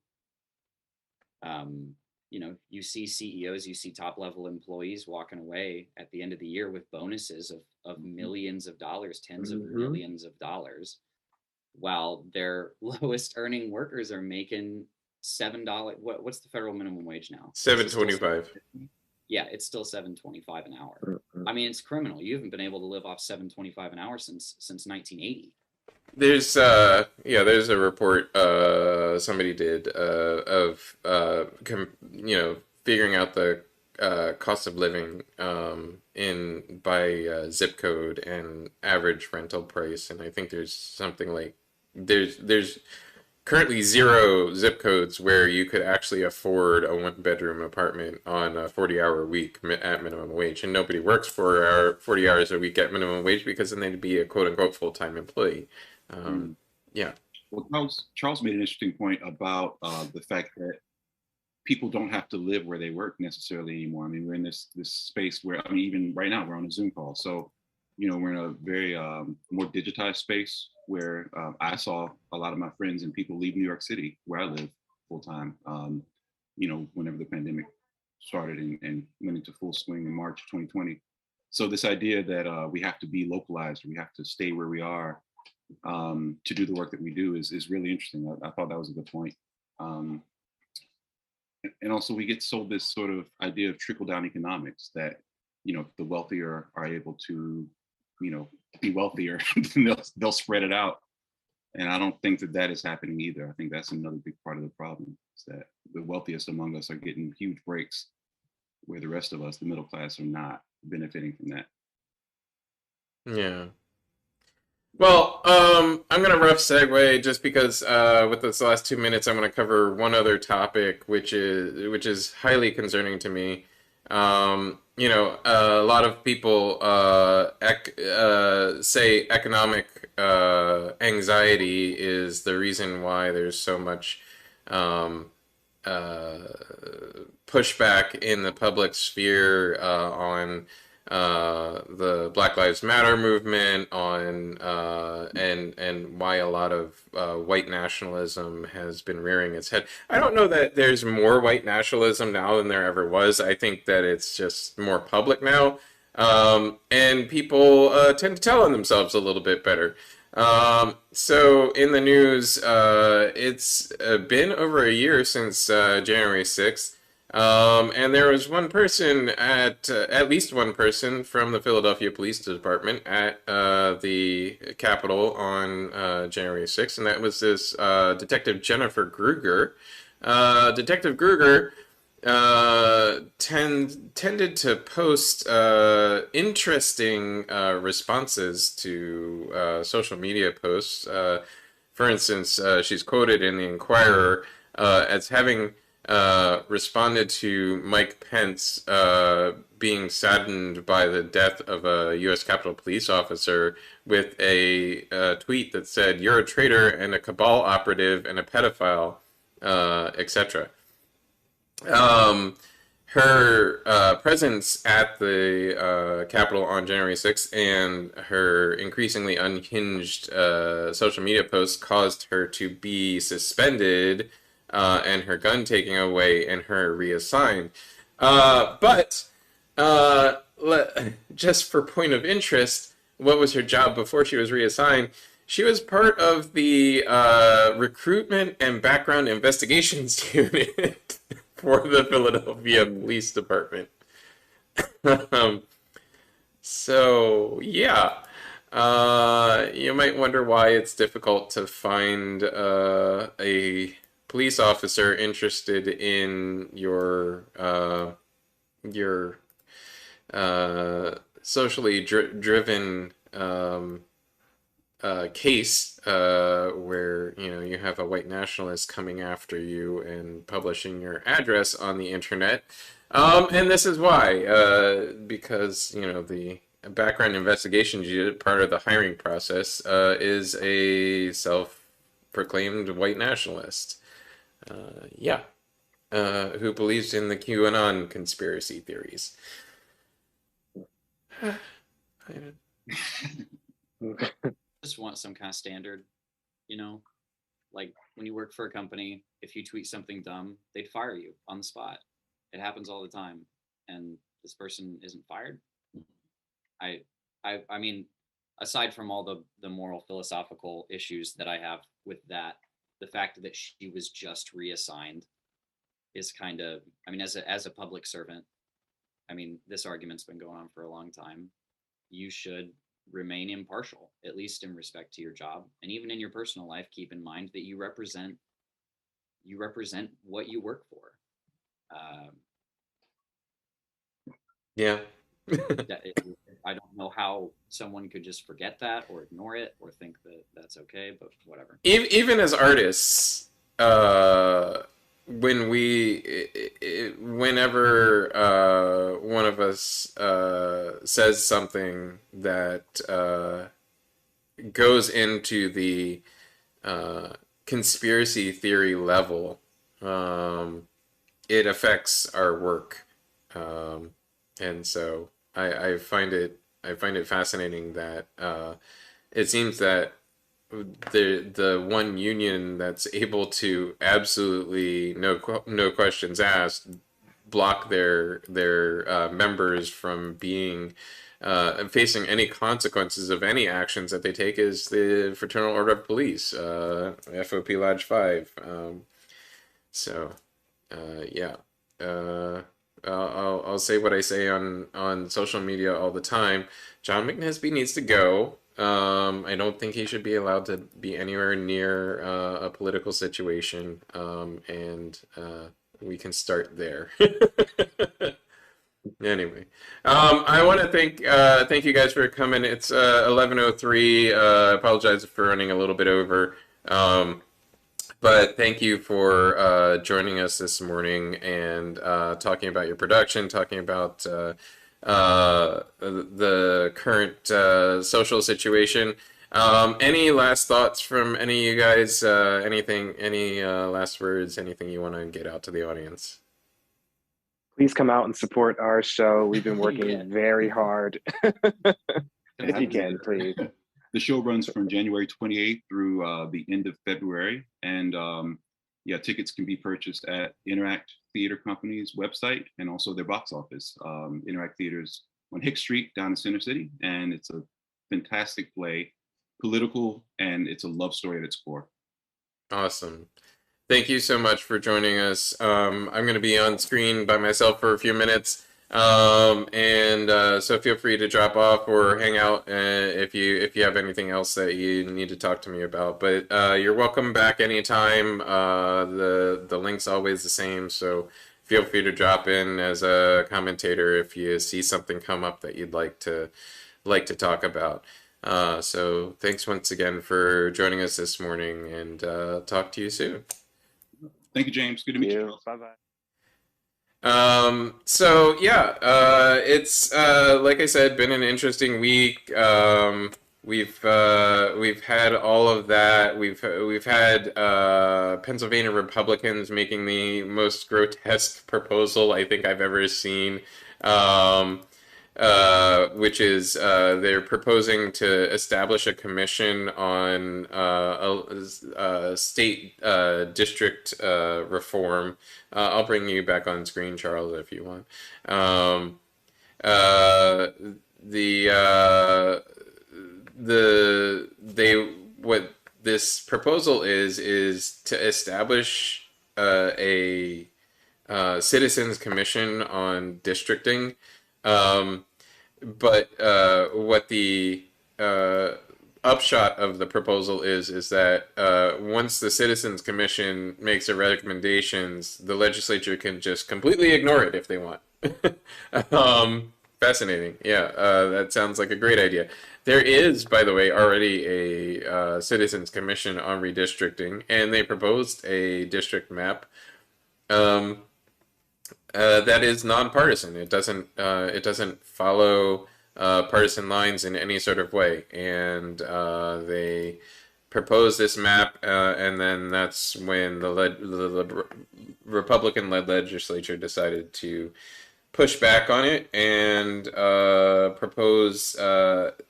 You see CEOs, you see top level employees walking away at the end of the year with bonuses of millions of dollars, tens of millions of dollars, while their lowest earning workers are making $7. What's the federal minimum wage now? $7.25. Yeah, it's still $7.25 an hour. I mean, it's criminal. You haven't been able to live off $7.25 an hour since 1980. There's there's a report somebody did of figuring out the cost of living in by zip code and average rental price, and I think there's something like there's currently 0 zip codes where you could actually afford a 1-bedroom apartment on a 40-hour week at minimum wage, and nobody works for 40 hours a week at minimum wage because then they'd be a quote unquote full-time employee. Yeah. Well, Charles made an interesting point about the fact that people don't have to live where they work necessarily anymore. I mean, we're in this space where, I mean, even right now we're on a Zoom call. So, we're in a very more digitized space where I saw a lot of my friends and people leave New York City, where I live full time, whenever the pandemic started and went into full swing in March 2020. So this idea that we have to be localized, we have to stay where we are to do the work that we do is really interesting. I thought that was a good point. And also we get sold this sort of idea of trickle down economics that, the wealthier are able to, be wealthier, then they'll spread it out. And I don't think that is happening either. I think that's another big part of the problem, is that the wealthiest among us are getting huge breaks where the rest of us, the middle class, are not benefiting from that. Yeah. Well, I'm gonna rough segue just because with this last 2 minutes, I'm gonna cover one other topic, which is highly concerning to me. A lot of people say economic anxiety is the reason why there's so much pushback in the public sphere on the Black Lives Matter movement, on and why a lot of white nationalism has been rearing its head. I don't know that there's more white nationalism now than there ever was. I think that it's just more public now, and people tend to tell on themselves a little bit better. So in the news, it's been over a year since January 6th. And there was one person at least one person from the Philadelphia Police Department at the Capitol on January 6th, and that was this Detective Jennifer Gruger. Detective Gruger tended to post interesting responses to social media posts. For instance, she's quoted in the Inquirer as having responded to Mike Pence being saddened by the death of a U.S. Capitol Police officer with a tweet that said, "You're a traitor and a cabal operative and a pedophile," etc. Her presence at the Capitol on January 6th and her increasingly unhinged social media posts caused her to be suspended and her gun taken away and her reassigned. But just for point of interest, what was her job before she was reassigned? She was part of the recruitment and background investigations unit for the Philadelphia Police Department. So, yeah. You might wonder why it's difficult to find a police officer interested in your socially driven case where you have a white nationalist coming after you and publishing your address on the internet, and this is why, because the background investigations unit, part of the hiring process, is a self-proclaimed white nationalist. Who believes in the QAnon conspiracy theories. Just want some kind of standard, like when you work for a company, if you tweet something dumb, they'd fire you on the spot. It happens all the time, and this person isn't fired. I mean, aside from all the moral philosophical issues that I have with that, the fact that she was just reassigned is kind of, I mean, as a public servant, I mean, this argument's been going on for a long time. You should remain impartial, at least in respect to your job, and even in your personal life. Keep in mind that you represent what you work for. Yeah. I don't know how someone could just forget that or ignore it or think that that's okay, but whatever. Even as artists, when whenever one of us says something that goes into the conspiracy theory level, it affects our work. And so I find it fascinating that it seems that the one union that's able to absolutely no questions asked block their members from being facing any consequences of any actions that they take is the Fraternal Order of Police, FOP Lodge 5. So yeah. I'll say what I say on social media all the time. John McNesby needs to go. I don't think he should be allowed to be anywhere near a political situation, and we can start there. Anyway, I want to thank you guys for coming. It's 11:03. Apologize for running a little bit over. But thank you for joining us this morning and talking about your production, talking about the current social situation. Any last thoughts from any of you guys? Any last words? Anything you want to get out to the audience? Please come out and support our show. We've been working very hard. If you can, please. The show runs from January 28th through the end of February. And yeah, tickets can be purchased at Interact Theater Company's website and also their box office. Interact Theater's on Hicks Street down in Center City. And it's a fantastic play, political, and it's a love story at its core. Awesome. Thank you so much for joining us. I'm going to be on screen by myself for a few minutes. So feel free to drop off or hang out if you have anything else that you need to talk to me about. But you're welcome back anytime. The link's always the same, so feel free to drop in as a commentator if you see something come up that you'd like to talk about. So thanks once again for joining us this morning, and talk to you soon. Thank you, James. Good to meet you. Bye-bye. So yeah, it's like I said, been an interesting week. We've had all of that. We've had Pennsylvania Republicans making the most grotesque proposal I think I've ever seen. Which is they're proposing to establish a commission on a state district reform. I'll bring you back on screen, Charles, if you want. What this proposal is to establish a citizens commission on districting. But what the upshot of the proposal is that once the Citizens Commission makes their recommendations, the legislature can just completely ignore it if they want. Fascinating. Yeah, that sounds like a great idea. There is, by the way, already a Citizens Commission on redistricting, and they proposed a district map. That is nonpartisan. It doesn't follow partisan lines in any sort of way, and they proposed this map, and then that's when the Republican-led legislature decided to push back on it and propose,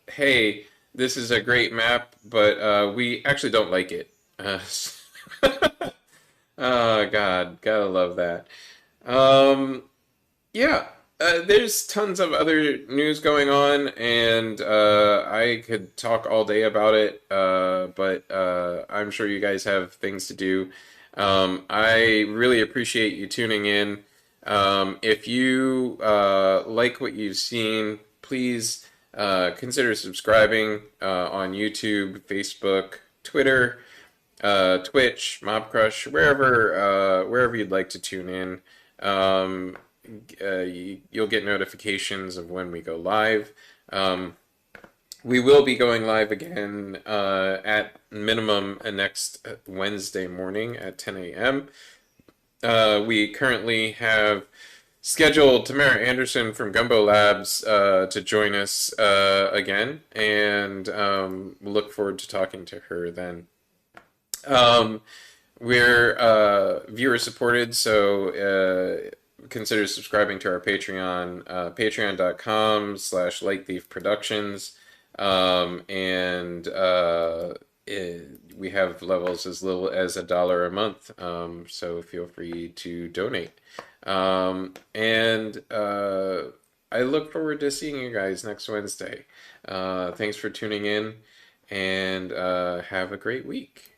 hey, this is a great map, but we actually don't like it. Oh God, gotta love that. Yeah. There's tons of other news going on, and I could talk all day about it, but I'm sure you guys have things to do. I really appreciate you tuning in. If you like what you've seen, please consider subscribing on YouTube, Facebook, Twitter, Twitch, Mob Crush, wherever you'd like to tune in. Um, you'll get notifications of when we go live. We will be going live again at minimum next Wednesday morning at 10 a.m. We currently have scheduled Tamara Anderson from Gumbo Labs to join us again, and we'll look forward to talking to her then. We're viewer supported, so consider subscribing to our Patreon, patreon.com/lightthiefproductions. And we have levels as little as $1 a month, so feel free to donate. And I look forward to seeing you guys next Wednesday. Thanks for tuning in, and have a great week.